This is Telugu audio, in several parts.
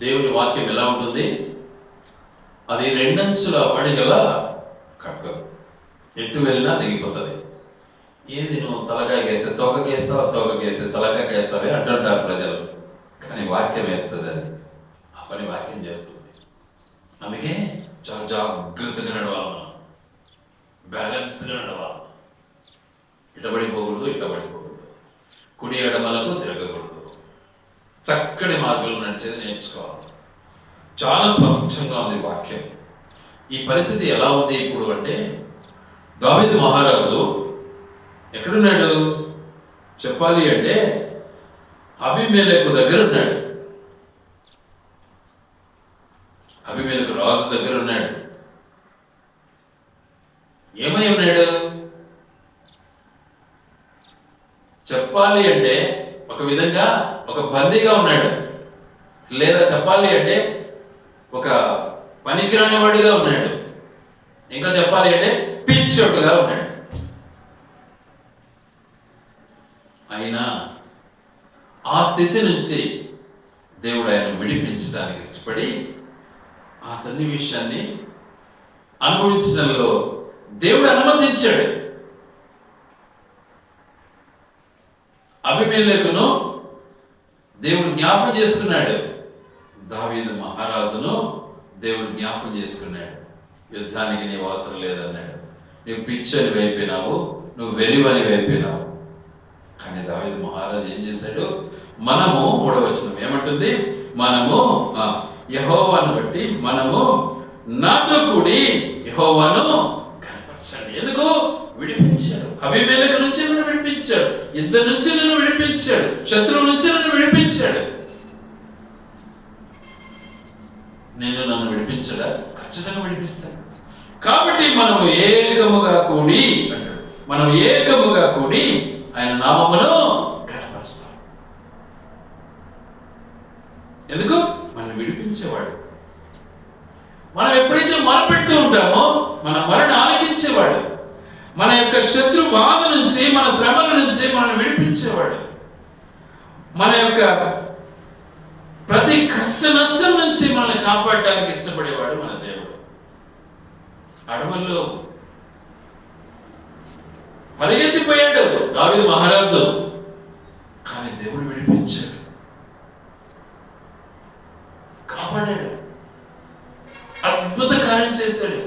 దేవుని వాక్యం ఎలా ఉంటుంది? అది రెండంచుల పడిగల ఖడ్గం, ఎటు వెళ్ళినా తెగిపోతుంది. ఏంది నువ్వు తలకాయకేస్తే తోకకేస్తావు, తోకకేస్తే తలకాయకేస్తావే అంటుంటారు ప్రజలు. కానీ వాక్యం వేస్తుంది, అది ఆ పని వాక్యం చేస్తుంది. అందుకే చాలా జాగ్రత్తగా నడవాలి, మనం బ్యాలెన్స్గా నడవాలి. ఇటబడిపోకూడదు, ఇటబడిపోకూడదు, కుడి ఎడమలకు తిరగకూడదు, చక్కటి మార్గంలో నడిచేది నేర్చుకోవాలి. చాలా స్పష్టంగా ఉంది వాక్యం. ఈ పరిస్థితి ఎలా ఉంది ఇప్పుడు అంటే, దావీదు మహారాజు ఎక్కడున్నాడు చెప్పాలి అంటే, అబీమెలెకు దగ్గర ఉన్నాడు. అబీమెలెకు రాజు దగ్గర ఉన్నాడు. ఏమై ఉన్నాడు చెప్పాలి అంటే, ఒక విధంగా ఒక బందీగా ఉన్నాడు, లేదా చెప్పాలి అంటే ఒక పనికిరాని వాడిగా ఉన్నాడు, ఇంకా చెప్పాలి అంటే పిచ్చోడుగా ఉన్నాడు. అయినా ఆ స్థితి నుంచి దేవుడు ఆయన విడిపించడానికి ఇష్టపడి ఆ సన్నివేశాన్ని అనుభవించడంలో దేవుడు అనుమతించాడు. అబీమెలెకును దేవుడు జ్ఞాపకం చేసుకున్నాడు, దావీదు మహారాజును దేవుడు జ్ఞాపకం చేసుకున్నాడు. యుద్ధానికి నీవు అవసరం లేదన్నాడు. నువ్వు పిచ్చని వైపోయినావు, నువ్వు వెరివని వైపోయినావు. కానీ దావీదు మహారాజు ఏం చేశాడు? మనము 3వ వచనం ఏమంటుంది? మనము యెహోవాను బట్టి మనము నాతో కూడి యెహోవాను కనపరచండి. ఎందుకు? విడిపించాడు. అబీమెలెకు నుంచి నన్ను విడిపించాడు, యుద్ధం నుంచి నన్ను విడిపించాడు, శత్రువు నుంచి నన్ను విడిపించాడు. నన్ను విడిపించడా? ఖచ్చితంగా విడిపిస్తాడు. కాబట్టి మనము ఏకముగా కూడి అంటాడు, మనం ఏకముగా కూడి ఆయన నామమును కనపరుస్తాం. ఎందుకు? మనం విడిపించేవాడు. మనం ఎప్పుడైతే మొరపెడుతూ ఉంటామో మన మొరను ఆలకించేవాడు, మన యొక్క శత్రు బాధ నుంచి, మన శ్రమల నుంచి మనల్ని విడిపించేవాడు, మన యొక్క ప్రతి కష్ట నష్టం నుంచి మనల్ని కాపాడడానికి ఇష్టపడేవాడు మన దేవుడు. అడవుల్లో పరిగెత్తిపోయాడు దావీదు మహారాజు, కానీ దేవుడు విడిపించాడు, కాపాడాడు, అద్భుత కార్యం చేశాడు.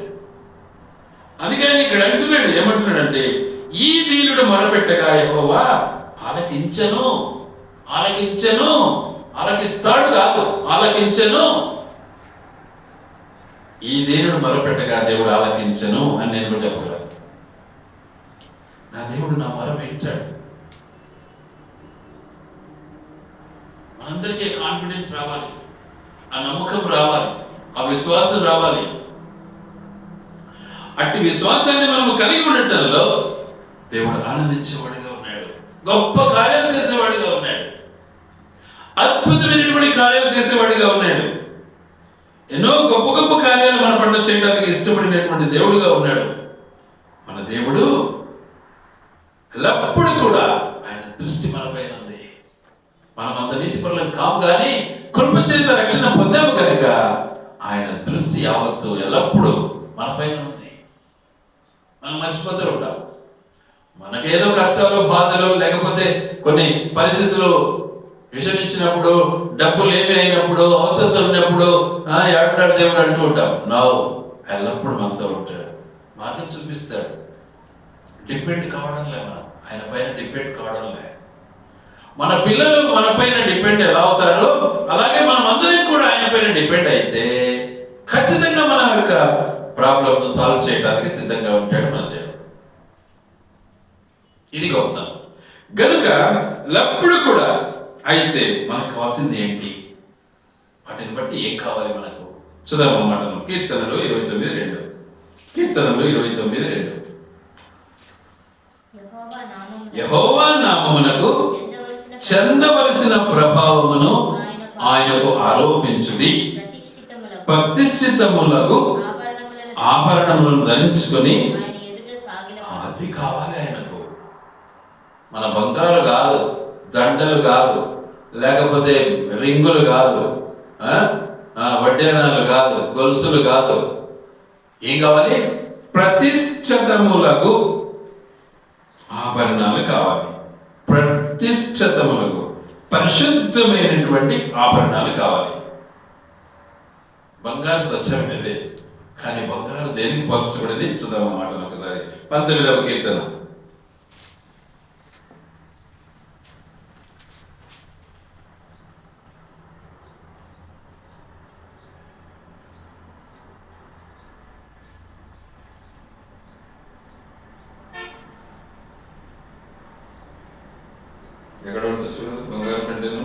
అందుకని ఇక్కడ అంటున్నాడు, ఏమంటున్నాడంటే, ఈ దీనుడు మొరపెట్టగా యెహోవా ఆలకించెను, ఆలకించెను, ఆలకిస్తాడు కాదు, ఆలకించెను. ఈ దీనుడు మొరపెట్టగా దేవుడు ఆలకించెను అని నేను కూడా చెప్పగలను. నా దేవుడు నా మొర వింటాడు. మనందరికీ కాన్ఫిడెన్స్ రావాలి, ఆ నమ్మకం రావాలి, ఆ విశ్వాసం రావాలి. అట్టి విశ్వాసాన్ని మనము కలిగి ఉండటంలో దేవుడు ఆనందించేవాడిగా ఉన్నాడు, గొప్ప కార్యాలు చేసేవాడిగా ఉన్నాడు, అద్భుతమైనటువంటి కార్యాలు చేసేవాడిగా ఉన్నాడు. ఎన్నో గొప్ప గొప్ప కార్యాలు మన పట్ల చేయడానికి ఇష్టపడినటువంటి దేవుడుగా ఉన్నాడు. మన దేవుడు ఎల్లప్పుడూ కూడా ఆయన దృష్టి మనపైన ఉంది. మనం అంత నీతి పరులం కాము, కానీ కృప చేత రక్షణ పొందాము కనుక ఆయన దృష్టి యావత్తు ఎల్లప్పుడూ మనపైన ఉంది. మనం మర్చిపోతూ ఉంటాం. మనకేదో కష్టాలు, బాధలు, లేకపోతే కొన్ని పరిస్థితులు విషమించినప్పుడు, డబ్బులు ఏమి అయినప్పుడు, అవసరం ఉన్నప్పుడు ఏడున్నాడు దేవుడు అంటూ ఉంటాం. ఎల్లప్పుడు మనతో ఉంటాడు, మార్గం చూపిస్తాడు. డిపెండ్ కావడంలే, మనం ఆయన పైన డిపెండ్ కావడంలే. మన పిల్లలు మన పైన డిపెండ్ ఎలా అవుతారో అలాగే మనం అందరం కూడా ఆయన పైన డిపెండ్ అయితే ఖచ్చితంగా మన యొక్క ప్రాబ్లమ్ సాల్వ్ చేయడానికి సిద్ధంగా ఉంటాడు మన దేవుడు. ఇది గొప్పతనం. గనుక ఎల్లప్పుడు కూడా అయితే మనకు కావాల్సింది ఏంటి? వాటిని బట్టి ఏం కావాలి మనకు? చూద్దాం మాటలు. కీర్తనలు 29:2. కీర్తనలు 29:2. యెహోవా నామమునకు చెందవలసిన ప్రభావమును ఆయనకు ఆరోపించుడి, ప్రతిష్ఠితములకు ఆభరణములను ధరించుకొని. అది కావాలి ఆయనకు. మన బంగారు కాదు, దండలు కాదు, లేకపోతే రింగులు కాదు, వడ్డానాలు కాదు, గొలుసులు కాదు. ఏం కావాలి? ప్రతిష్ఠితములకు ఆభరణాలు కావాలి. ప్రతిష్ఠితములకు పరిశుద్ధమైనటువంటి ఆభరణాలు కావాలి. బంగారు స్వచ్ఛమైనదే, కానీ బంగారు దేనికి పోల్చబడింది? చూద్దాం అన్నమాట ఒకసారి. 19వ కీర్తన. ఎక్కడ ఉంటుంది చూడు బంగారు కంటెను?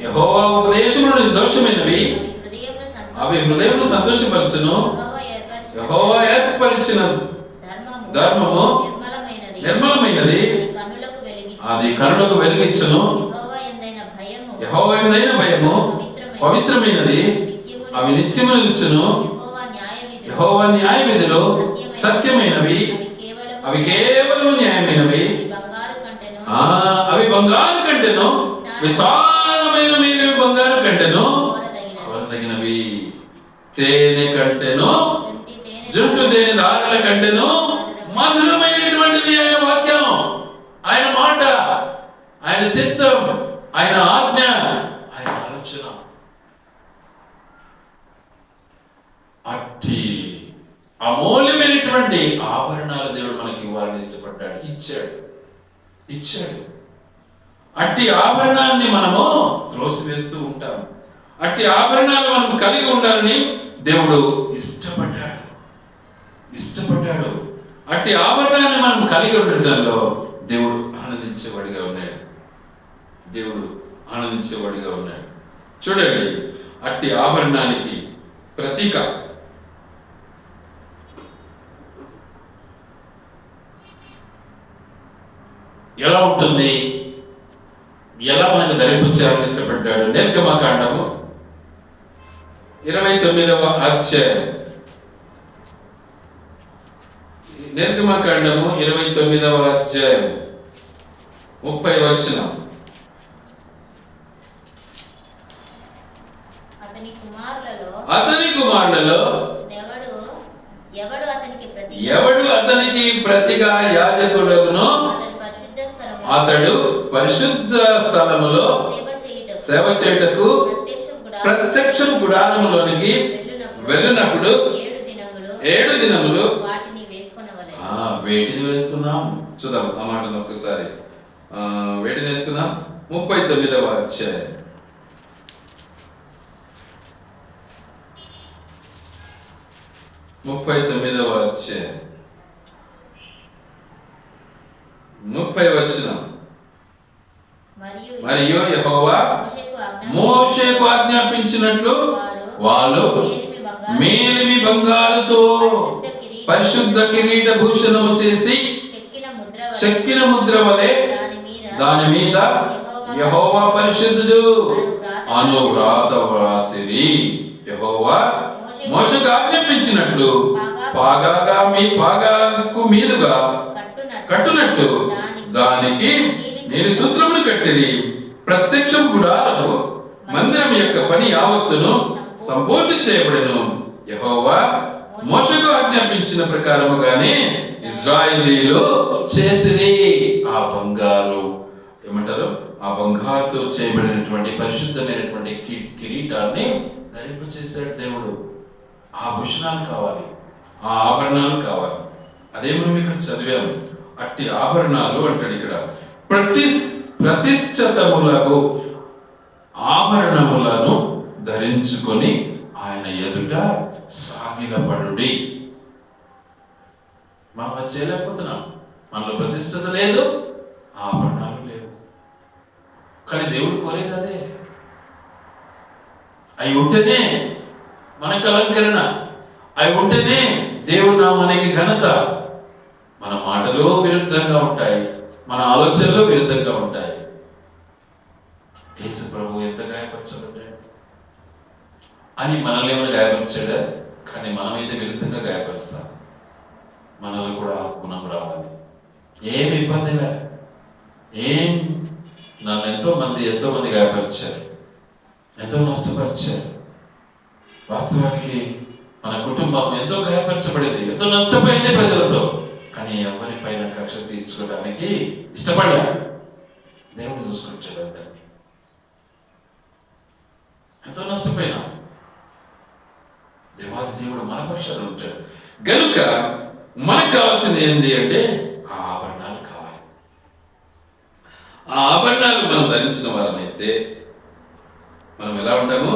యెహోవా ఉపదేశములు నిర్దోషమైనవి, అవి హృదయమును సంతోషపరచును. యెహోవా ఏర్పరిచిన ధర్మము నిర్మలమైనది, అది కనులకు వెలుగిచ్చును. యెహోవా యందైన భయము పవిత్రమైనది, అవి నిత్యమును నిలుచును. యెహోవా న్యాయ విధులు సత్యమైనవి, అవి కేవలము న్యాయమైనవి. అవి బంగారు కంటెను, విశాలమైన మేలిమి బంగారు కంటెను, కోరదగినవి. తేనె కంటెను, జుంటు తేనె దారుల కంటెను మధురమైనటువంటిది ఆయన వాక్యం, ఆయన మాట, ఆయన చిత్తం, ఆయన ఆజ్ఞ, ఆయన ఆలోచన. అట్టి అమూల్యమైనటువంటి ఆభరణాలు దేవుడు మనకి ఇవ్వాలని ఇష్టపడ్డాడు, ఇచ్చాడు. అట్టి ఆభరణాన్ని మనము త్రోసివేస్తూ ఉంటాం. అట్టి ఆభరణాలు మనం కలిగి ఉండాలని దేవుడు ఇష్టపడ్డాడు. అట్టి ఆభరణాన్ని మనం కలిగి ఉండటంలో దేవుడు ఆనందించేవాడిగా ఉన్నాడు. చూడండి, అట్టి ఆభరణానికి ప్రతీక ఎలా ఉంటుంది? ఎలా మనకు ధరించాలని ఇష్టపడ్డాడు? నిర్గమకాండము 29వ అధ్యాయం. నిర్గమకాండము 29వ అధ్యాయం 30వ వచనం. అతని కుమారులలో ఎవడు అతనికి ప్రతిగా యాజకుడును, అతడు పరిశుద్ధ స్థలములో సేవ చేయుటకు ప్రత్యక్ష గుడారములోనికి వెళ్ళినప్పుడు 7 దినములు వేటిని వేసుకున్నాం. చూద్దాం ఆ మాటను ఒక్కసారి. వేటిని వేసుకుందాం. 39వ అధ్యాయం 39వ అధ్యాయం 30వ వచనం. మరియు యెహోవా మోషేకు ఆజ్ఞాపించినట్లు వాళ్ళు మేలిమి బంగారుతో పరిశుద్ధ కిరీట భూషణము చేసి చెక్కిన ముద్ర వలె దాని మీద యెహోవా పరిశుద్ధుడు అను వ్రాత వ్రాసిరి. యెహోవా మోషేకు ఆజ్ఞాపించినట్లు పాగాకు మీదుగా కట్టునట్టు దానికి నేను సూత్రమును కట్టిరి. ప్రత్యక్షం గుడారము మందిరం యొక్క పని యావత్తును సంపూర్తి చేయబడెను. యెహోవా మోషేకు ఆజ్ఞాపించిన ప్రకారముగానే ఇశ్రాయేలీయులు చేసిరి. ఆ బంగారు ఏమంటారు? ఆ బంగారుతో చేయబడినటువంటి పరిశుద్ధమైనటువంటి కిరీటాన్ని ధరింపచేశాడు దేవుడు. ఆ భూషణాలు కావాలి, ఆ ఆభరణాలు కావాలి. అదే మనం ఇక్కడ చదివాము. అట్టి ఆభరణాలు అంటాడు ఇక్కడ. ప్రతిష్ఠితములకు ఆభరణములను ధరించుకొని ఆయన ఎదుట సాగిలపడుడి. మనం అది చేయలేకపోతున్నాం. మనలో ప్రతిష్ఠత లేదు, ఆభరణాలు లేవు. కానీ దేవుడు కోరేది అదే. అవి ఉంటేనే మనకు అలంకరణ, అవి ఉంటేనే దేవుడు నామానికి ఘనత. మన మాటలు విరుద్ధంగా ఉంటాయి, మన ఆలోచనలు విరుద్ధంగా ఉంటాయి. యేసు ప్రభు ఎంత గాయపరచబడ్డాడు అని మనల్ని ఏమైనా గాయపరిచాడా? కానీ మనమైతే విరుద్ధంగా గాయపరుస్తాం. మనలో కూడా ఆ గుణం రావాలి, ఏమి ఇబ్బంది లే. ఏం నన్ను ఎంతో మంది గాయపరిచారు, ఎంతో నష్టపరిచారు. వాస్తవానికి మన కుటుంబం ఎంతో గాయపరచబడింది, ఎంతో నష్టపోయింది ప్రజలతో. కానీ ఎవరిపైన కక్ష తీర్చుకోవడానికి ఇష్టపడలే. దేవుడు చూసుకుంటాడు అందరినీ. ఎంతో నష్టపోయినా దేవాది దేవుడు మన పక్షాలు ఉంటాడు. గనుక మనకు కావాల్సింది ఏంటి అంటే ఆ ఆభరణాలు కావాలి. ఆ ఆభరణాలు మనం ధరించిన వారమైతే మనం ఎలా ఉంటాము?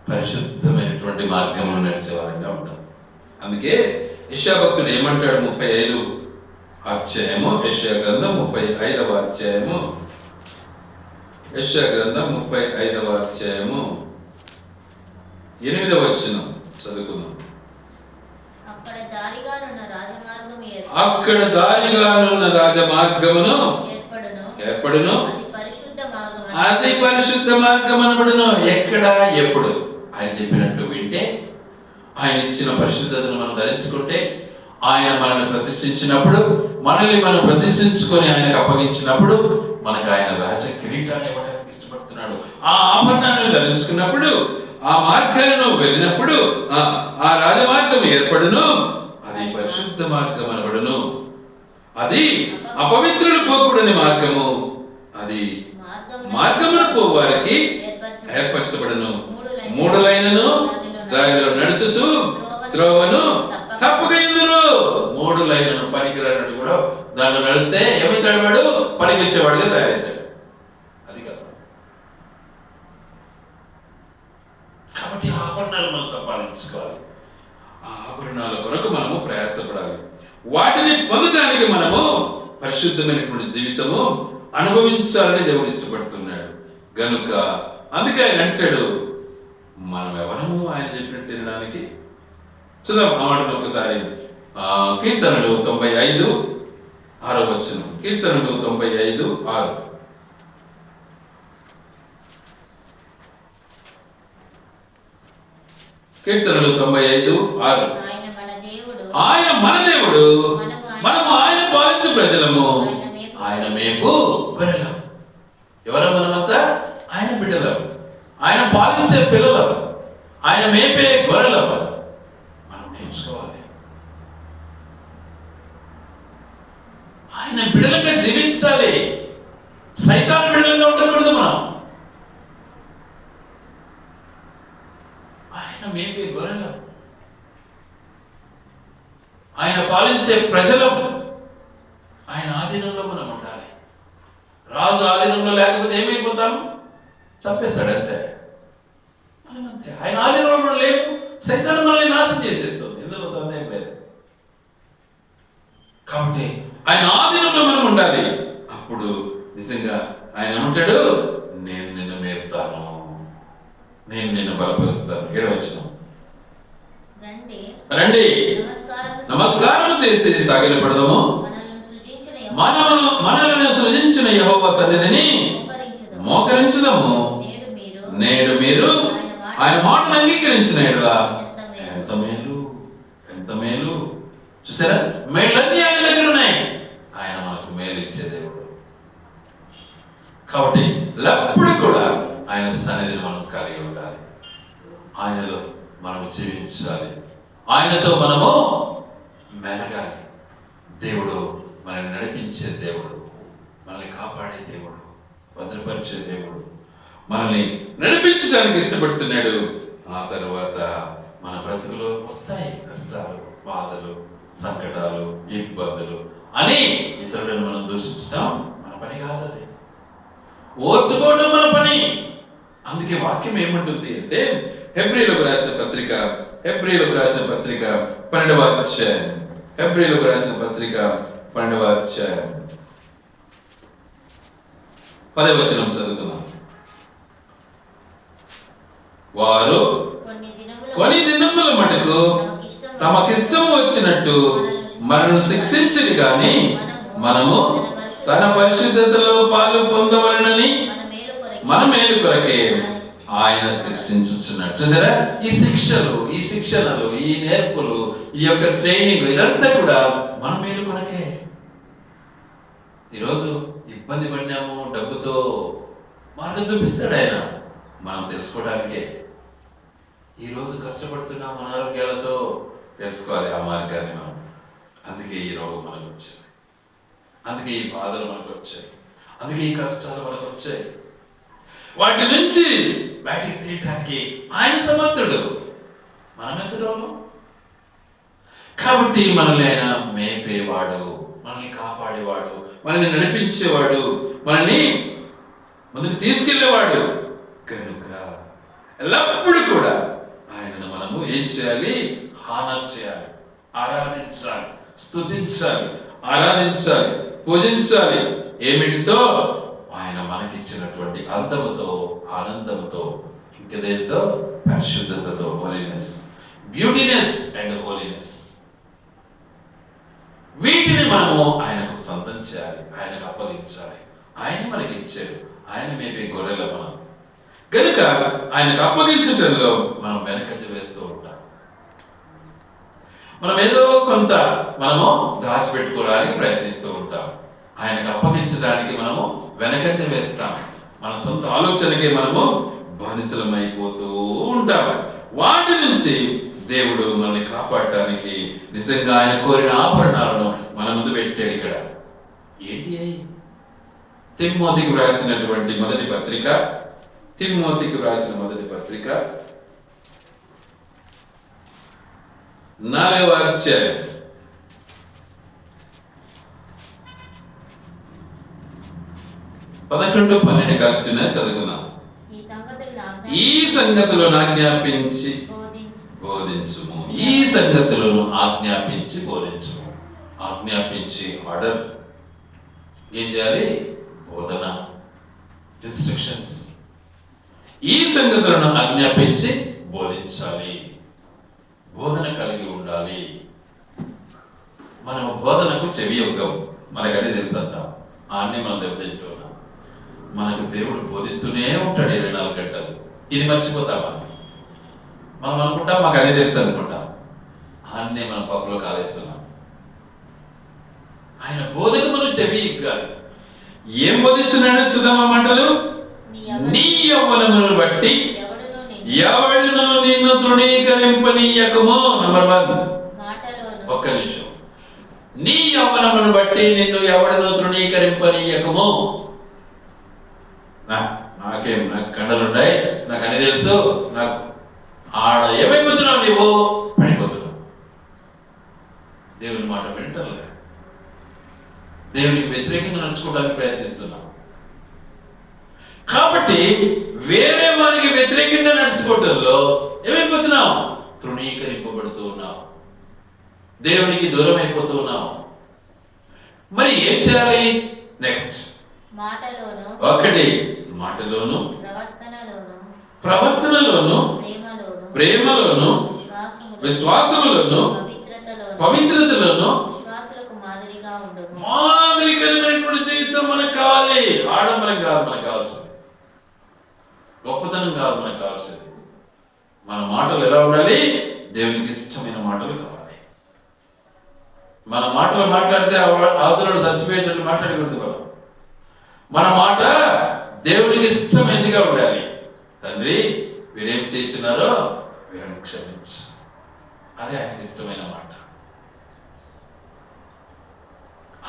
పరిశుద్ధమైనటువంటి మార్గంలో నడిచే వారంగా ఉంటాం. అందుకే యెషయా భక్తుడు ఏమంటాడు? 35వ అధ్యాయము, యెషయా గ్రంథం 35వ అధ్యాయము, యెషయా గ్రంథం 35వ అధ్యాయము 8వ వచనం చదువుకుందాం. అక్కడ దారిగానున్న రాజమార్గమును ఏర్పడును, అది పరిశుద్ధ మార్గం అనబడును. ఎక్కడ, ఎప్పుడు ఆయన చెప్పినట్టు వింటే, ఆయన ఇచ్చిన పరిశుద్ధతను మనం ధరించుకుంటే, ఆయన మనల్ని ప్రతిష్ఠించినప్పుడు, మనల్ని మనం ప్రతిష్ఠించుకొని ఆయనకు అప్పగించినప్పుడు, మనకు ఆయన రాజ కిరీటాన్ని ఇవ్వడానికి ఇష్టపడుతున్నాడు. ఆ ఆభరణాన్ని ధరించుకున్నప్పుడు, ఆ మార్గాలను వెళ్ళినప్పుడు ఆ రాజమార్గం ఏర్పడును, అది పరిశుద్ధ మార్గం అనబడును. అది అపవిత్రులు పోకూడని మార్గము, అది మార్గమున పోవారికి ఏర్పరచబడును. 3 లైన్లను దానిలో నడుచుచు త్రోవను తప్పక ఇందును. 3 లైన్లను పనికిరాడు కూడా దానిలో నడిస్తే ఏమవుతాడు? వాడు పనికొచ్చేవాడుగా తయారవుతాడు. అది కదా. కాబట్టి ఆభరణాలు మనం సంపాదించుకోవాలి. ఆ ఆభరణాల కొరకు మనము ప్రయాసపడాలి. వాటిని పొందడానికి మనము పరిశుద్ధమైనటువంటి జీవితము అనుభవించాలని దేవుడు ఇష్టపడుతున్నాడు. గనుక అందుకే ఆయన అంటాడు, మనం ఎవరము ఆయన చెప్పినట్టు తినడానికి? చూద్దాం ఆ మాటను ఒకసారి. కీర్తనలు 95:6 వచనం. కీర్తనలు 95:6. కీర్తనలు 95:6. ఆయన మన దేవుడు, మనము ఆయన పాలించు ప్రజలము, ఆయన మేపు గొర్రెలం. ఎవరు మనమంతా? ఆయన బిడ్డలం, ఆయన పాలించే పిల్లలం, ఆయన మేపే గొర్రెలం. మనం నేర్చుకోవాలి. ఆయన బిడ్డలంగా జీవించాలి. సైతాన్ బిడ్డలంగా ఉండకూడదు మనం. ఆయన మేపే గొర్రెలం, ఆయన పాలించే ప్రజలం. ఆయన ఆధీనంలో మనం ఉండాలి. రాజు ఆధీనంలో లేకపోతే ఏమైపోతాం? చంపేస్తాడు అంతే. మనం అంతే. ఆయన ఆధీనంలో లేము, సైతాను మనల్ని నాశనం చేసేస్తుంది. ఎందులో సందేహం లేదు. కాబట్టి ఆయన ఆధీనంలో మనం ఉండాలి. అప్పుడు నిజంగా ఆయన ఉంటాడు, నేను నిన్ను మేపుతాను, నేను నిన్ను బలపరుస్తాను. 7వ వచనం. రండి నమస్కారం చేసి సాగిలపడదాము, మనల్ని సృజించిన యెహోవా సన్నిధిని మోకరించుదాము. నేడు మీరు ఆయన మాటను అంగీకరించిన ఎడల ఎంత మేలు, ఎంత మేలు. చూసారా? మేళ్ళన్నీ ఆయన దగ్గర ఉన్నాయి. ఆయన మనకు మేలు ఇచ్చే దేవుడు. కాబట్టి ఎల్లప్పుడూ కూడా ఆయన సన్నిధిని మనం కలిగి ఉండాలి. ఆయనలో మనం జీవించాలి. ఆయనతో మనము మెలగాలి. దేవుడు మనల్ని నడిపించే దేవుడు, మనల్ని కాపాడే దేవుడు, భద్రపరిచే దేవుడు, మనల్ని నడిపించడానికి ఇష్టపడుతున్నాడు. ఆ తర్వాత మన బ్రతుకులో వస్తాయి కష్టాలు, బాధలు, సంకటాలు, ఇబ్బందులు అని ఇతరులను మనం దూషించడం మన పని కాదు. అది ఓర్చుకోవడం మన పని. అందుకే వాక్యం ఏమంటుంది అంటే, హెబ్రీయులకు రాసిన పత్రిక 12వ అధ్యాయం, హెబ్రీయులకు రాసిన పత్రిక 12వ అధ్యాయం 10వ వచనం చదువుకుందాం. వారు కొన్ని దినముల మటుకు తమకిష్టం వచ్చినట్టు మనల్ని శిక్షించడు గాని, మనము తన పరిశుద్ధతలో పాలు పొందవలనని మన మేలు కొరకే ఆయన శిక్షించుచున్నాడు. చూసారా? ఈ శిక్షలు, ఈ శిక్షణలు, ఈ నేర్పులు, ఈ యొక్క ట్రైనింగ్, ఇదంతా కూడా మన మేలు కొరకే. ఈరోజు ఇబ్బంది పడినాము, డబ్బుతో మార్గం చూపిస్తాడు ఆయన, మనం తెలుసుకోవడానికే. ఈరోజు కష్టపడుతున్నాం అనారోగ్యాలతో, తెలుసుకోవాలి ఆ మార్గాన్ని మనం. అందుకే ఈ రోగం మనకు వచ్చాయి, అందుకే ఈ బాధలు మనకు వచ్చాయి, అందుకే ఈ కష్టాలు మనకు వచ్చాయి. వాటి నుంచి బయటికి తీయటానికి ఆయన సమర్థుడు, మనమెంతలో. కాబట్టి మనల్ని ఆయన మేపేవాడు, మనల్ని కాపాడేవాడు, మనల్ని నడిపించేవాడు, మనల్ని ముందుకు తీసుకెళ్లేవాడు. కనుక ఎల్లప్పుడూ కూడా ఆయనను మనము ఏం చేయాలి? హానర్ చేయాలి, ఆరాధించాలి, స్తుతించాలి, ఆరాధించాలి, పూజించాలి. ఏమిటితో? ఆయన మనకిచ్చినటువంటి అర్థముతో, ఆనందముతో, ఇంకదేంతో? పరిశుద్ధతతో, హోలీనెస్, బ్యూటీనెస్ అండ్ హోలీనెస్. వీటిని మనము ఆయనకు సొంతం చేయాలి, ఆయనకు అప్పగించాలి. ఆయన మనకి ఇచ్చాడు, ఆయన మేపే గొర్రెల మనం. కనుక ఆయనకు అప్పగించటంలో మనం వెనకంజ వేస్తూ ఉంటాం. మనం ఏదో కొంత మనము దాచిపెట్టుకోవడానికి ప్రయత్నిస్తూ ఉంటాం, ఆయనకు అప్పగించడానికి మనము వెనకంజ వేస్తాం. మన సొంత ఆలోచనకి మనము బానిసలమైపోతూ ఉంటాం. వాటి నుంచి దేవుడు మనల్ని కాపాడటానికి నిజంగా ఆయన కోరిన ఆభరణాలను మన ముందు పెట్టాడు. ఇక్కడ ఏంటి? తిమ్మోతికి వ్రాసినటువంటి మొదటి పత్రిక, తిమ్మోతికి వ్రాసిన మొదటి పత్రిక 4వ అధ్యాయం 11-12 కలిసిన చదువుకుందాం. ఈ సంగతులను ఆజ్ఞాపించి బోధించుము. ఈ సంగతులను ఆజ్ఞాపించి బోధించుము. ఆజ్ఞాపించి ఆర్డర్, ఏం చేయాలి? బోధన, ఇన్స్ట్రక్షన్స్. ఈ సంగతులను ఆజ్ఞాపించి బోధించాలి, బోధన కలిగి ఉండాలి. మనం బోధనకు చెవి యొక్కం, మనకని తెలుసు అంటాం. అన్నీ మనం దెబ్బతింటున్నాం. మనకు దేవుడు బోధిస్తూనే ఉంటాడు 24 గంటలు. ఇది మర్చిపోతామా? మనం అనుకుంటాం మాకు అన్నీ తెలుసు అనుకుంటాం, అన్నీ మనం పప్పులో కాలేస్తున్నాం. ఆయన బోధకు మనం చెవి ఇవ్వాలి. ఏం బోధిస్తున్నాడో చూద్దామా మాటలు. నీ యవ్వనమును బట్టి ఎవడును నిన్ను తృణీకరింపనీయకము. నంబర్ 1, ఒక్క నిమిషం. నీ యవ్వనమును బట్టి నిన్ను ఎవడును తృణీకరింపనీయకము. నాకేం, నాకు కండలున్నాయి, నాకు అన్ని తెలుసు, నాకు ఆడ ఏమైపోతున్నావు? నీవు పడిపోతున్నావు. దేవుని మాట వింటలే, దేవునికి వ్యతిరేకంగా నడుచుకోవడానికి ప్రయత్నిస్తున్నావు. కాబట్టి వేరే వారికి వ్యతిరేకంగా నడుచుకోవడంలో ఏమైపోతున్నావు? తృణీకరింపబడుతూ ఉన్నావు, దేవునికి దూరం అయిపోతూ ఉన్నావు. మరి ఏం చేయాలి? నెక్స్ట్, ఒకటి మాటలోను, ప్రవర్తనలోను, ప్రేమలోను, విశ్వాసములోను, పవిత్రతలోను మాదిరికరమైనటువంటి జీవితం మనకు కావాలి. ఆడంబరం కాదు మనకు కావాల్సింది, గొప్పతనం కాదు మనకు కావాల్సింది. మన మాటలు ఎలా ఉండాలి? దేవునికి ఇష్టమైన మాటలు కావాలి. మన మాటలు మాట్లాడితే అవతలను చచ్చిపోయేటట్టు మాట్లాడకూడదు. మన మాట దేవునికి ఇష్టమైనదిగా ఉండాలి. తండ్రి, వీరేం చేస్తున్నారో వీరిని క్షమించు, అదే ఆయనకి ఇష్టమైన మాట.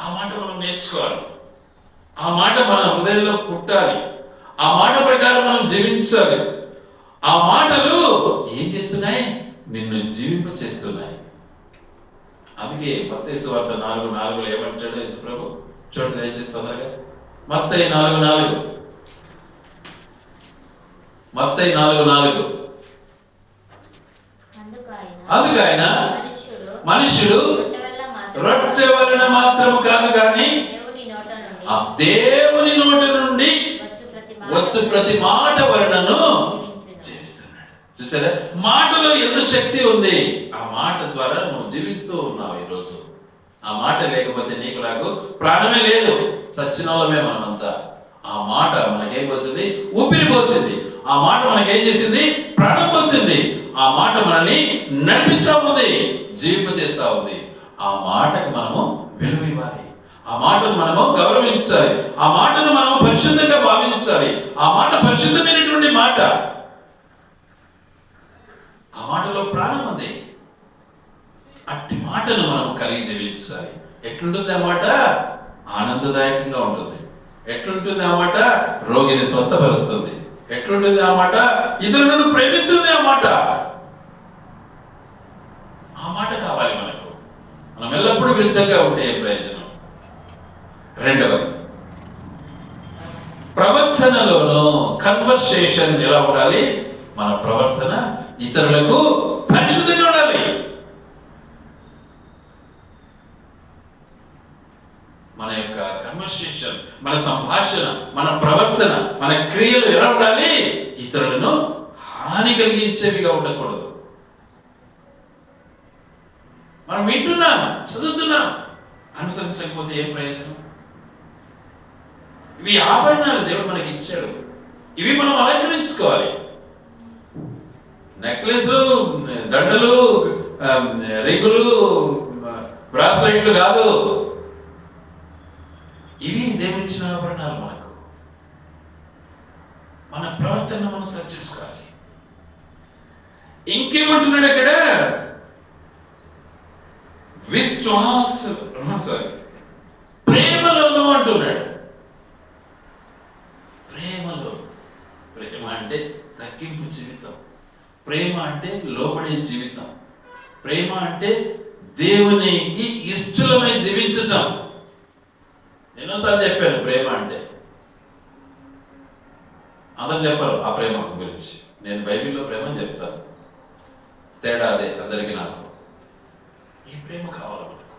ఆ మాట మనం నేర్చుకోవాలి, ఆ మాట మన హృదయంలో పుట్టాలి, ఆ మాట ప్రకారం మనం జీవించాలి. ఆ మాటలు ఏం చేస్తున్నాయి? నిన్ను జీవింప చేస్తున్నాయి. అందుకే మత్తయి సువార్త 4:4 ఏమంటాడు యేసు ప్రభు? చూడండి దయచేసి తొందరగా. మత్తయి 4:4, మత్తయి 4:4. అందుకు ఆయన మనుష్యుడు రొట్టె వలన మాత్రము కాదు కానీ దేవుని నోటి నుండి వచ్చు ప్రతి మాట వలనను చేస్తున్నాడు. చూసారా, మాటలో ఎంత శక్తి ఉంది. ఆ మాట ద్వారా నువ్వు జీవిస్తూ ఉన్నావు ఈరోజు. ఆ మాట లేకపోతే నీకు నాకు ప్రాణమే లేదు, చచ్చిన వాళ్ళమే మనమంతా. ఆ మాట మనకేం పోసింది? ఊపిరి పోసింది. ఆ మాట మనకేం చేసింది? ప్రాణం పోసింది. ఆ మాట మనల్ని నడిపిస్తా ఉంది, జీవింప చేస్తా ఉంది. ఆ మాటకు మనము విలువ ఇవ్వాలి. ఆ ఆ మాటను మనము గౌరవించాలి. ఆ మాటను మనము పరిశుద్ధంగా భావించాలి. ఆ మాట పరిశుద్ధమైనటువంటి మాట. ఆ మాటలో ప్రాణం ఉంది. అట్టి మాటను మనం కలిగి జీవించాలి. ఎట్లుంటుంది ఆ మాట? ఆనందదాయకంగా ఉంటుంది. ఎట్లుంటుంది ఆ మాట? రోగిని స్వస్థపరుస్తుంది. ఎట్లుంటుంది ఆ మాట? ఇతరులను ప్రేమిస్తుంది ఆ మాట. ఆ మాట కావాలి మనకు. మనం ఎల్లప్పుడూ విరుద్ధంగా ఉంటే ఏ ప్రయోజనం? రెండవది, ప్రవర్తనలోనూ కన్వర్సేషన్ ఎలా ఉండాలి? మన ప్రవర్తన ఇతరులకు పరిశుద్ధంగా ఉండాలి. మన యొక్క కన్వర్సేషన్, మన సంభాషణ, మన ప్రవర్తన, మన క్రియలు ఎలా ఉండాలి? ఇతరులను హాని కలిగించేవిగా ఉండకూడదు. మనం వింటున్నాం, చదువుతున్నాం, అనుసరించకపోతే ఏం ప్రయోజనం? ఇవి ఆభరణాలు దేవుడు మనకి ఇచ్చాడు. ఇవి మనం అలంకరించుకోవాలి. నెక్లెస్లు, దండలు, రింగులు, బ్రాస్లెట్లు కాదు. ఇవి దేవుడు ఇచ్చిన ఆభరణాలు మనకు. మన ప్రవర్తన మనం సరి చేసుకోవాలి. ఇంకేమంటున్నాడు అక్కడ? ప్రేమలోనూ అంటున్నాడు. ప్రేమలో. ప్రేమ అంటే తగ్గింపు జీవితం. ప్రేమ అంటే లోబడే జీవితం. ప్రేమ అంటే దేవునికి ఇష్టలమై జీవించటం. ఎన్నోసార్లు చెప్పాను ప్రేమ అంటే. అందరు చెప్పారు ఆ ప్రేమ గురించి. నేను బైబిల్లో ప్రేమ అని చెప్తాను. తేడా అదే అందరికీ నాకు. ఈ ప్రేమ కావాలి మనకు.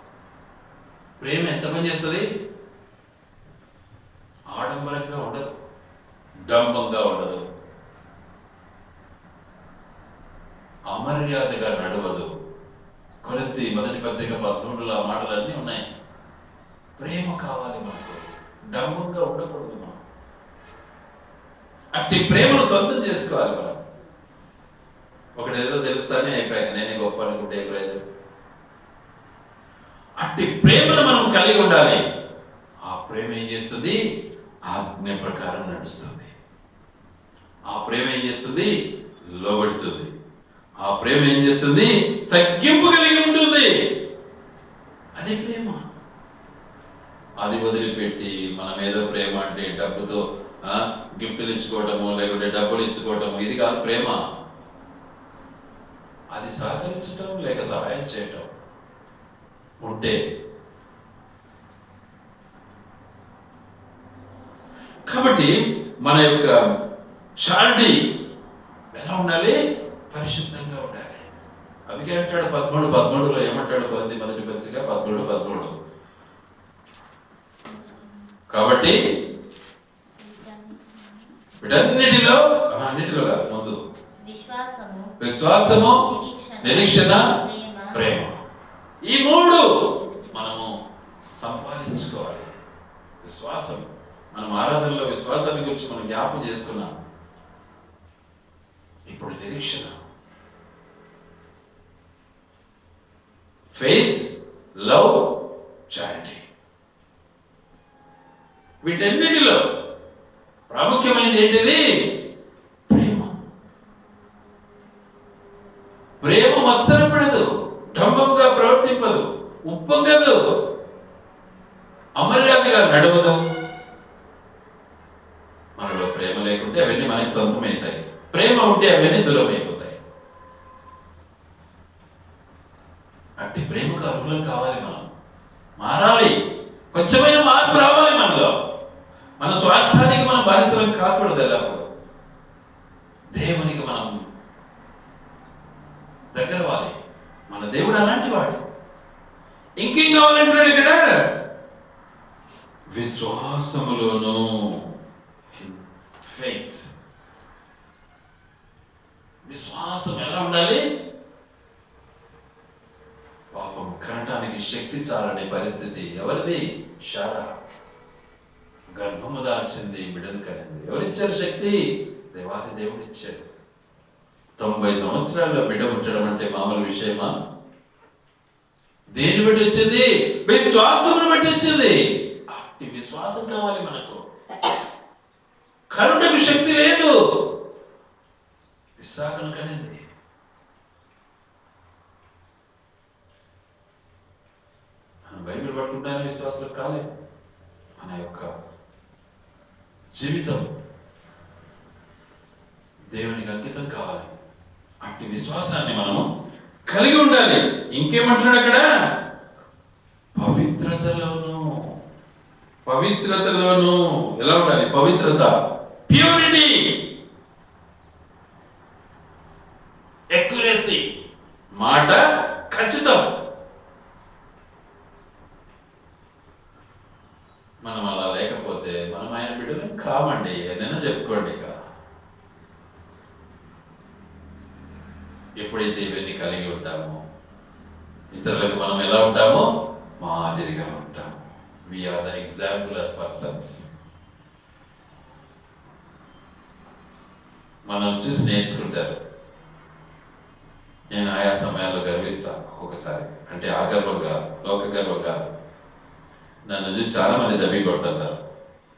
ప్రేమ ఎంత పని చేస్తుంది? ఆడంబరంగా ఉండదు, డంబంగా ఉండదు, అమర్యాదగా నడవదు. కొరింథీ మొదటి పత్రిక 13లో ఆ మాటలన్నీ ఉన్నాయి. ప్రేమ కావాలి మనకు. డంబంగా ఉండకూడదు మనం. అట్టి ప్రేమను సొంతం చేసుకోవాలి మనం. ఒకటేదో తెలుస్తానే అయిపోయాక నేనే గొప్ప అనుకుంటే ప్రయోజనం. అట్టి ప్రేమను మనం కలిగి ఉండాలి. ఆ ప్రేమ ఏం చేస్తుంది? ఆజ్ఞ ప్రకారం నడుస్తుంది. ఆ ప్రేమ ఏం చేస్తుంది? లోబడుతుంది. ఆ ప్రేమ ఏం చేస్తుంది? తగ్గింపు కలిగి ఉంటుంది. అది ప్రేమ. అది వదిలిపెట్టి మనం ఏదో ప్రేమ అంటే డబ్బుతో గిఫ్ట్లు ఇచ్చుకోవటము, లేకుంటే డబ్బులు ఇచ్చుకోవటము, ఇది కాదు ప్రేమ. అది సహకరించటం లేక సహాయం చేయటం ఉంటే. కాబట్టి మన యొక్క చారిటీ ఎలా ఉండాలి? పరిశుద్ధంగా ఉండాలి. అందుకే అంటాడు 13:13లో ఏమంటాడు? కొరింథీ మొదటి పత్రిక 13:13. కాబట్టి వీటన్నిటిలో అన్నిటిలో కాదు, ముందు విశ్వాసము, నిరీక్షణ, ప్రేమ. ఈ మూడు మనము సంపాదించుకోవాలి. విశ్వాసం, మనం ఆరాధనలో విశ్వాసాన్ని గురించి మనం జ్ఞాపకం చేసుకున్నాం. ఇప్పుడు నిరీక్షణ, ఫెయిత్, లవ్, చారిటీ. వీటన్నిటిలో ప్రాముఖ్యమైనది ఏంటిది? ప్రేమ. ప్రేమ మత్సరపడదు, డంబంగా ప్రవర్తింపదు, ఉప్పొంగదు, అమర్యాదగా నడవదు. మనలో ప్రేమ లేకుంటే అవన్నీ మనకి సొంతమవుతాయి. ప్రేమ ఉంటే అవన్నీ దూరం అయిపోతాయి. అట్టి ప్రేమకు అర్హులం కావాలి. మనం మారాలి. కొంచెమైన మార్పు రావాలి మనలో. మన స్వార్థానికి మనం బానిసలం కాకూడదు. ఎల్లప్పుడు దేవునికి మనం దగ్గర వాలి. మన దేవుడు అలాంటి వాడు. ఇంకేం కావాలంటున్నాడు ఇక్కడ? విశ్వాసములోను, ఫెయిత్. విశ్వాసం ఎలా ఉండాలి? పాపం కనటానికి శక్తి చాలని పరిస్థితి ఎవరిది? శారా. గర్భము దాల్చింది, బిడ్డను కనింది. ఎవరిచ్చారు శక్తి? దేవాది దేవుడు ఇచ్చాడు. 90 సంవత్సరాల్లో బిడ్డ పుట్టడం అంటే మామూలు విషయమా? దేని బట్టి వచ్చింది? విశ్వాసమును బట్టి వచ్చింది. అట్టి విశ్వాసం కావాలి మనకు. కరుణకు శక్తి లేదు, ఇస్సాకును కనింది. మనం బైబిల్ పట్టుకుంటానే విశ్వాసాలకు కాలేదు. మన యొక్క జీవితం దేవునికి అంకితం కావాలి. అట్టి విశ్వాసాన్ని మనము కలిగి ఉండాలి. ఇంకేమంటున్నాడు అక్కడ? పవిత్రతలోను ఎలా ఉండాలి? పవిత్రత, ప్యూరిటీ, ఎక్యురసీ, మాట ఖచ్చితం. మనం అలా లేకపోతే మనం ఆయన బిడ్డలు కామండి. ఏదైనా చెప్పుకోండి. ఇక ఎప్పుడైతే ఇవన్నీ కలిగి ఉంటామో ఇతరులకు మనం ఎలా ఉంటామో మాదిరిగా ఉంటాము. We are the exemplary persons. మనం చూసి నేర్చుకుంటారు. నేను ఆయా సమయాల్లో గర్విస్తాను ఒక్కొక్కసారి. అంటే ఆ గర్వం కాదు, లోక గర్వం కాదు. నన్ను చూసి చాలా మంది డబ్బి కొడుతుంటారు.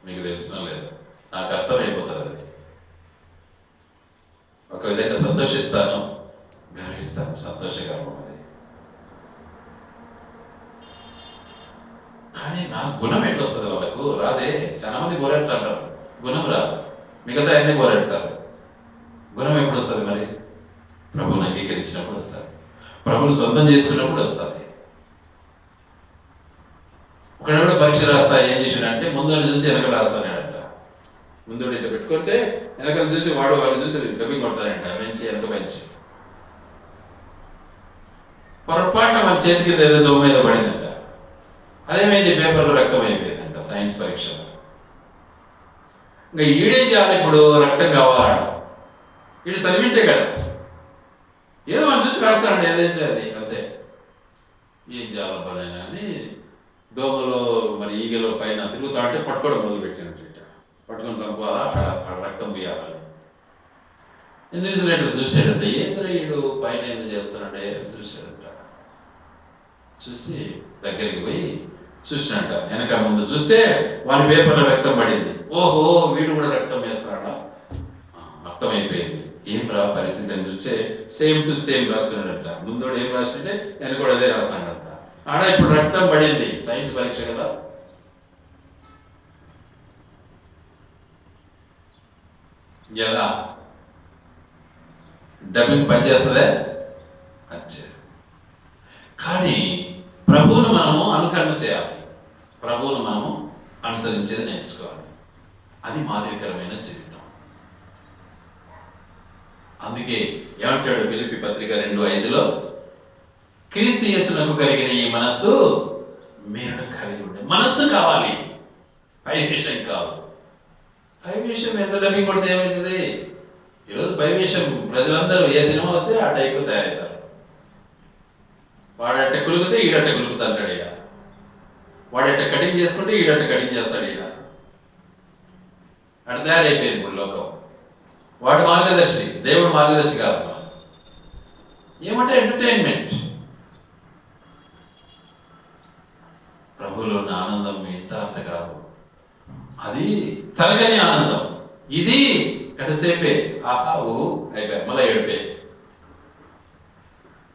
మీకు తెలిసిన లేదు, నాకు అర్థమైపోతుంది. అది ఒక విధంగా సంతోషిస్తాను, గర్విస్తాను. సంతోషకరం అది. కానీ నా గుణం ఎట్లొస్తుంది వాళ్ళకు? రాదే. చాలా మంది పోరాడుతుంటారు, గుణం రాదు. మిగతా అన్నీ పోరాడతారు. గుణం ఎప్పుడు వస్తుంది మరి? ప్రభువుని అంగీకరించినప్పుడు వస్తుంది, ప్రభువుని సొంతం చేసుకున్నప్పుడు వస్తుంది. ఒకడెవడో పరీక్ష రాస్తా ఏం చేసాడంటే ముందు చూసి వెనక రాస్తానంట. ముందు ఇట్లా పెట్టుకుంటే వెనకలు చూసి వాళ్ళు చూసి డబ్బింగ్ కొడతానంట. పెంచి వెనక పెంచి పొరపాటున మన చేతికి ఏదో దొమ్మ మీద పడిందంట. అదేమైంది? పేపర్లో రక్తం అయిపోయిందంట సైన్స్ పరీక్షలో. ఇంకా ఈడేం చేయాలి ఇప్పుడు? రక్తం కావాలట. వీడు చదివింటే కదా, ఏదో మనం చూసి రాచాలండి, ఏదైతే అది అంతే. ఏం చేయాలి పనైనా అని దోమలో మరి ఈగలో పైన తిరుగుతా అంటే పట్టుకోవడం మొదలుపెట్టినట్టు. పట్టుకొని చంపాలా, అక్కడ రక్తం పోయాలని. న్యూజిలాండ్ చూసాడంటే ఏంద్ర ఈడు పైన ఎందుకు చేస్తానంటే చూసాడంట. చూసి దగ్గరికి పోయి చూసినట్ట. వెనక ముందు చూస్తే వాని పేపర్లో రక్తం పడింది. ఓహో, వీడు కూడా రక్తం వేస్తున్నాడా? అర్థమైపోయింది. ఏం రా పరిస్థితి అని చూస్తే సేమ్ టు సేమ్ రాస్తున్నాడంట. ముందోడు ఏం రాసినట్టే వెనక కూడా అదే రాస్తున్నాడంట. ఆడ ఇప్పుడు రక్తం పడింది. సైన్స్ పరీక్ష కదా. ఎలా డబ్బింగ్ పనిచేస్తుందే? అచ్చే. కానీ ప్రభువును మనము అనుకరణ చేయాలి. ప్రభువును మనము అనుసరించేది నేర్చుకోవాలి. అది మాదిరికరమైన జీవితం. అందుకే ఏమంటాడు ఫిలిప్పీ పత్రిక 2:5లో, క్రీస్తు యేసునకు కలిగిన ఈ మనస్సు మీరు కలిగి ఉండే మనస్సు కావాలి. పై విషయం కాదు. పై విషయం ఎంత డబ్బింగ్ కొడితే ఏమవుతుంది? ఈరోజు పై విషయం ప్రజలందరూ ఏ సినిమా వస్తే ఆ టైపు తయారవుతారు. వాడట్ట కులుకుతే ఈడట్ట కులుకుతా అంటాడు. ఈడ వాడట్ట కటింగ్ చేసుకుంటే ఈడట్ట కటింగ్ చేస్తాడు. ఈడ అటు తయారైపోయింది ఇప్పుడు లోకం. వాడు మార్గదర్శి, దేవుడు మార్గదర్శి కాదు. ఏమంటే ఎంటర్టైన్మెంట్. ప్రభువులో ఉన్న ఆనందం ఇంత అంత కాదు. అది తరగని ఆనందం. ఇది ఎంతసేపే అయిపోయా మళ్ళీ ఏడిపోయి.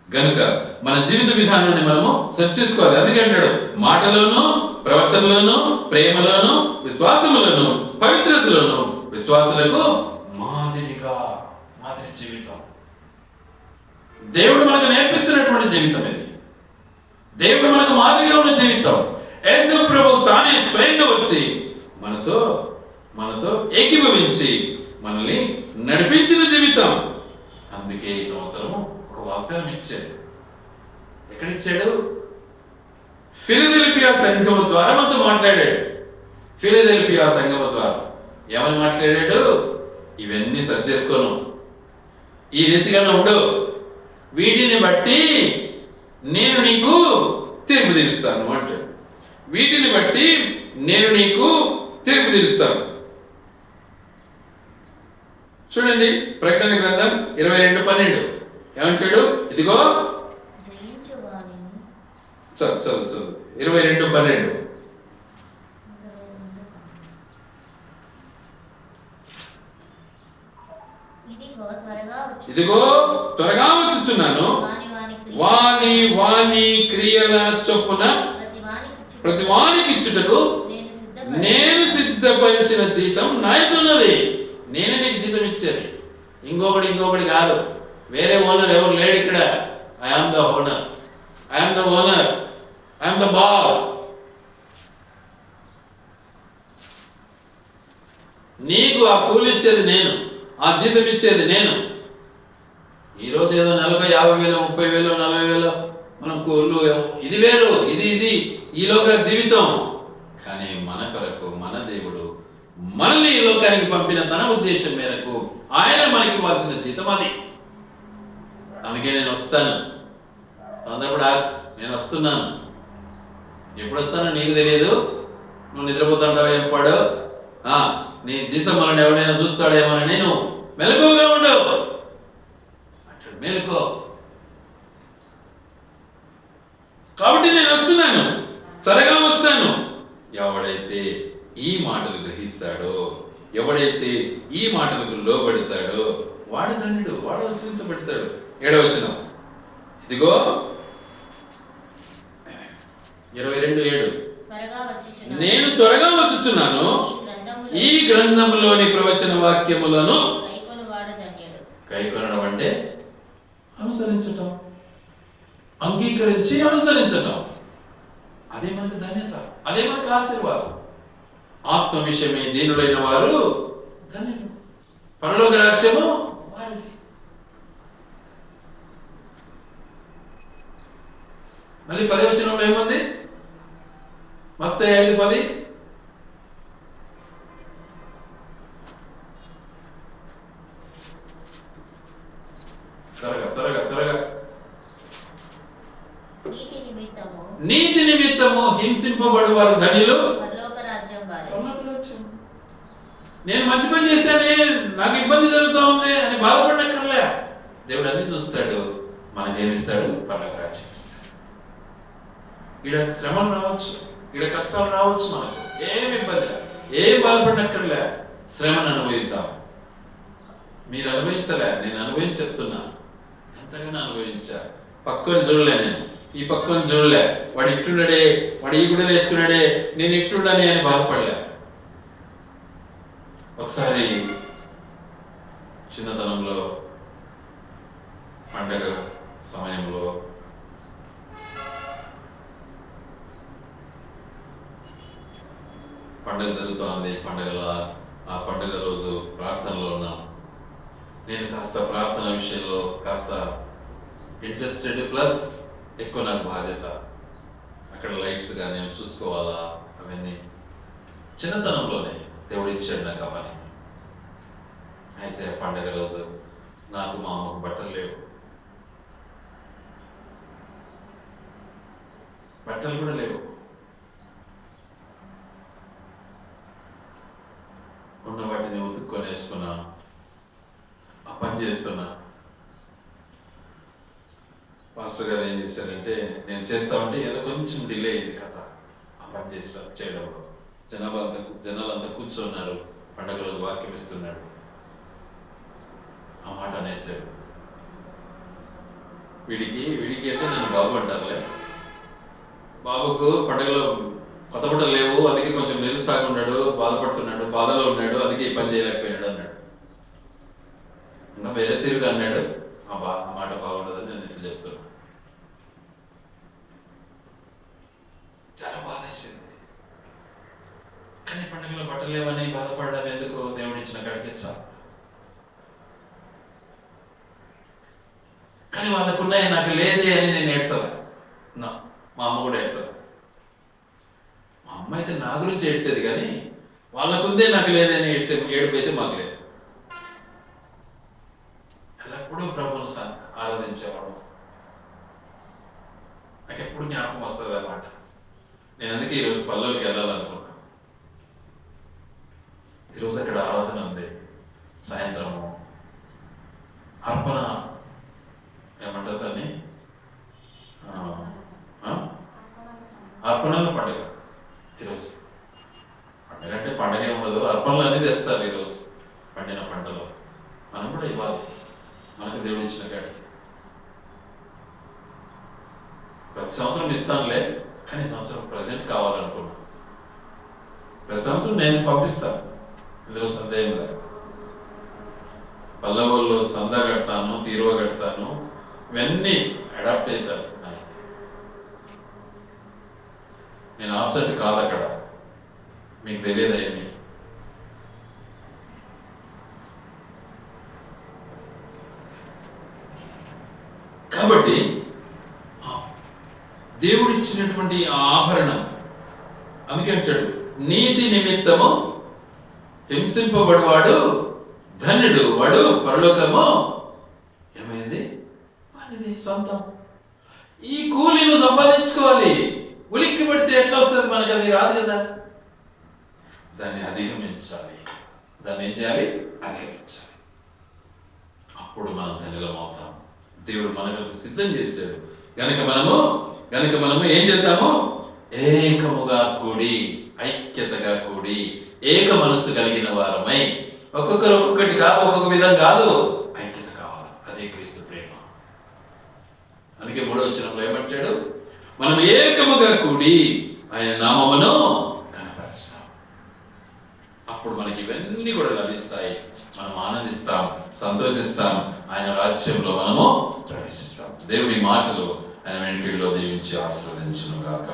గనుక మన జీవిత విధానాన్ని మనము సెర్చ్ చేసుకోవాలి. అందుకే అంటాడు, మాటలోను, ప్రవర్తనలోను, ప్రేమలోను, విశ్వాసములోను, పవిత్రతలోను విశ్వాసులకు మాదిరి జీవితం. దేవుడు మనకు నేర్పిస్తున్నటువంటి జీవితం ఇది. దేవుడు మనకు మాదిరిగా ఉన్న జీవితం. యేసు ప్రభువు తానే స్వయంగా వచ్చి మనతో ఏకీభవించి మనల్ని నడిపించిన జీవితం. అందుకే ఈ సంవత్సరము ఒక వాగ్దానం ఇచ్చాడు. ఎక్కడిచ్చాడు? ఫిలదెల్ఫియా సంఘము ద్వారా మనతో మాట్లాడాడు. ఫిలదెల్ఫియా సంఘము ద్వారా ఏమని మాట్లాడాడు? ఇవన్నీ సరి చేసుకోను, ఈ రీతిగానే ఉండు, వీటిని బట్టి నేను నీకు తీర్పు తీరుస్తాను అంటాడు. వీటిని బట్టి నేను నీకు తీర్పు తీరుస్తాను. చూడండి ప్రకటన గ్రంథం 22:12 ఏమంటాడు? ఇదిగో చదువు 22:12. ఇదిగో త్వరగా వచ్చుచున్నాను, వాని క్రియల చొప్పున ప్రతి వానికి ఇచ్చుటకు నేను సిద్ధపరిచిన జీతం నాయకున్నది. నేనే నీకు జీతం ఇచ్చేది, ఇంకొకటి కాదు. వేరే ఓనర్ ఎవరు లేడు ఇక్కడ. I'm the owner, I'm the boss. నీకు ఆ కూలి ఇచ్చేది నేను, ఆ జీతం ఇచ్చేది నేను. ఈరోజు ఏదో నెలకు 50,000, 30,000, 40,000 మనం కూలు, ఇది వేరు, ఇది ఈ లోక జీవితం. కానీ మన కొరకు మన దేవుడు మనల్ని ఈ లోకానికి పంపిన తన ఉద్దేశం మేరకు ఆయన మనకి ఇవ్వాల్సిన జీతం అది. అందుకే నేను వస్తాను. అందరూ నేను వస్తున్నాను. ఎప్పుడు వస్తానో నీకు తెలియదు. నువ్వు నిద్రపోతుంటావు ఎప్పుడు. నీ దిశ మనల్ని ఎవరైనా చూస్తాడేమోనని నేను మెలకువగా ఉండవు అంటాడు. మేలుకో. కాబట్టి నేను వస్తున్నాను, త్వరగా వస్తాను. ఎవడైతే ఈ మాటలు గ్రహిస్తాడో, ఎవడైతే ఈ మాటలకు లోబడతాడో వాడు ధన్యుడు, వాడు ఆశ్రయించబడతాడు. 7వ వచనం, ఇదిగో 22:7, నేను త్వరగా వచ్చుచున్నాను, ఈ గ్రంథములోని ప్రవచన వాక్యములను కైకొనడం అంటే అనుసరించటం, అంగీకరించి అనుసరించటం. అదే మనకు ధన్యత, అదే మనకు ఆశీర్వాదం. ఆత్మ విషయమే దీనులైన వారు ధన్యులు, పరలోక రాజ్యము వారిది. మళ్ళీ 10వ వచనంలో ఏముంది? మత్తయి 5:10, త్వరగా. నీతి నిమిత్తము హింసింపబడు వారు ధనిలు, నేను మంచి పని చేశానే, నాకు ఇబ్బంది జరుగుతూ ఉంది అని బాధపడక్కర్లే. దేవుడు అన్ని చూస్తాడు. మనకేమిస్తాడు? పరలోక రాజ్యం ఇస్తాడు. ఈడ శ్రమలు రావచ్చు, ఈడ కష్టాలు రావచ్చు, మనకు ఏమి ఇబ్బంది, ఏం బాధపడక్కర్లే. శ్రమను అనుభవిద్దాం. మీరు అనుభవించలే, నేను అనుభవించి చెప్తున్నా. ఎంతగానో అనుభవించా. పక్కని చూడలే, నేను ఈ పక్కని చూడలే. వాడు ఇట్టుండడే, వాడు ఈ గుడ్డలు వేసుకున్నాడే, నేను ఇట్టుండని అని బాధపడలే. ఒకసారి చిన్నతనంలో పండగ సమయంలో పండగ జరుగుతూ ఉంది. ఆ పండగ రోజు ప్రార్థనలో ఉన్నాం. నేను కాస్త ప్రార్థన విషయంలో కాస్త ఇంట్రెస్టెడ్, ప్లస్ ఎక్కువ నాకు బాధ్యత. అక్కడ లైట్స్ కానీ చూసుకోవాలా, అవన్నీ చిన్నతనంలోనే దేవుడు ఇచ్చాడు నాకు ఆ పని. అయితే పండగ రోజు నాకు మా అమ్మకు బట్టలు లేవు, బట్టలు కూడా లేవు. ఉన్న వాటిని ఉతుక్కొని వేసుకున్నా, ఆ పని చేస్తున్నా. మాస్టర్ గారు ఏం చేశారంటే, నేను చేస్తా ఉంటే ఏదో కొంచెం డిలే అయింది కథ. ఆ పని చేయడంలో జనాలంతా కూర్చున్నారు. పండగ రోజు వాక్యం ఇస్తున్నాడు. ఆ మాట అనేసాడు. వీడికి అంటే నేను బాబు అంటారులే. బాబుకు పండుగలో కొత్త బట్టలు లేవు, అందుకే కొంచెం నిరుత్సాహంగా ఉన్నాడు, బాధపడుతున్నాడు, బాధలో ఉన్నాడు, అందుకే ఈ పని చేయలేకపోయినాడు అన్నాడు. ఇంకా వేరే తిరుగు అన్నాడు. ఆ మాట బాగుండదని నేను ఇట్లా చెప్తున్నా. చాలా బాధ వేసింది. కానీ పండుగలో బట్టలు లేవని బాధపడడం ఎందుకు? దేవుడు ఇచ్చిన కాడికి చాలు. కానీ వాళ్ళకున్నాయి, నాకు లేదే అని నేను ఏడ్చలే. మా అమ్మ కూడా ఏడ్చలే. మా అమ్మ అయితే నా గురించి ఏడ్చేది, కానీ వాళ్ళకుందే నాకు లేదని ఏడుపు అయితే మాకు లేదు. ఎల్లప్పుడూ ప్రభువును ఆరాధించేవాడు. నాకు ఎప్పుడు జ్ఞాపకం వస్తుంది అన్నమాట. నేను అందుకే ఈరోజు పల్లెకి వెళ్ళాలనుకున్నాను. ఈరోజు అక్కడ ఆరాధన ఉంది. సాయంత్రము అర్పణ, ఏమంటారు దాన్ని, అర్పణల పండుగ ఈరోజు. పండుగ అంటే పండుగ ఉండదు, అర్పణలు అనేది తెస్తారు ఈరోజు. పండిన పంటలో మనం కూడా ఇవ్వాలి మనకు దేవుడు ఇచ్చిన కాడికి. ప్రతి సంవత్సరం ఇస్తానులే, కానీ సంవత్సరం ప్రజెంట్ కావాలనుకున్నాను. ప్రతి సంవత్సరం నేను పంపిస్తాను, ఇందులో సందేహం లేదు. పల్లవుల్లో సందా కడతాను, తీరువ కడతాను, ఇవన్నీ అడాప్ట్ అవుతారు. నేను ఆబ్సెంట్ కాదు అక్కడ, మీకు తెలియదు అవన్నీ. కాబట్టి దేవుడిచ్చినటువంటి ఆ ఆభరణం, అందుకే అంటాడు నీతి నిమిత్తము హింసింపబడివాడు ధన్యుడు, వాడు పరలోకము ఏమైంది వానిది సొంతం. ఈ కూలి నువ్వు సంపాదించుకోవాలి. ఉలిక్కి పడితే ఎట్లా వస్తుంది మనకు? అది రాదు కదా. దాన్ని అధిగమించాలి. దాన్ని ఏం చేయాలి? అధిగమించాలి. అప్పుడు మనం ధన్యులం అవుతాం. దేవుడు మనకు సిద్ధం చేశాడు. గనుక మనము ఏం చేద్దాము? ఏకముగా కూడి, ఐక్యతగా కూడి, ఏక మనస్సు కలిగిన వారమై, ఒక్కొక్కరు ఒక్కొక్కటి కాదు, ఒక్కొక్క విధం కాదు, ఐక్యత కావాలి. అదే క్రీస్తు ప్రేమ. అందుకే 3వ వచనంలో ఏమంటాడు? మనం ఏకముగా కూడి ఆయన నామమును కనపరుస్తాం. అప్పుడు మనకి ఇవన్నీ కూడా లభిస్తాయి. మనం ఆనందిస్తాం, సంతోషిస్తాం, ఆయన రాజ్యంలో మనము ప్రవేశిస్తాం. దేవుడి మాటలు ఆయన వెనుకల్లో దీవించి ఆశీర్వదించును గాక.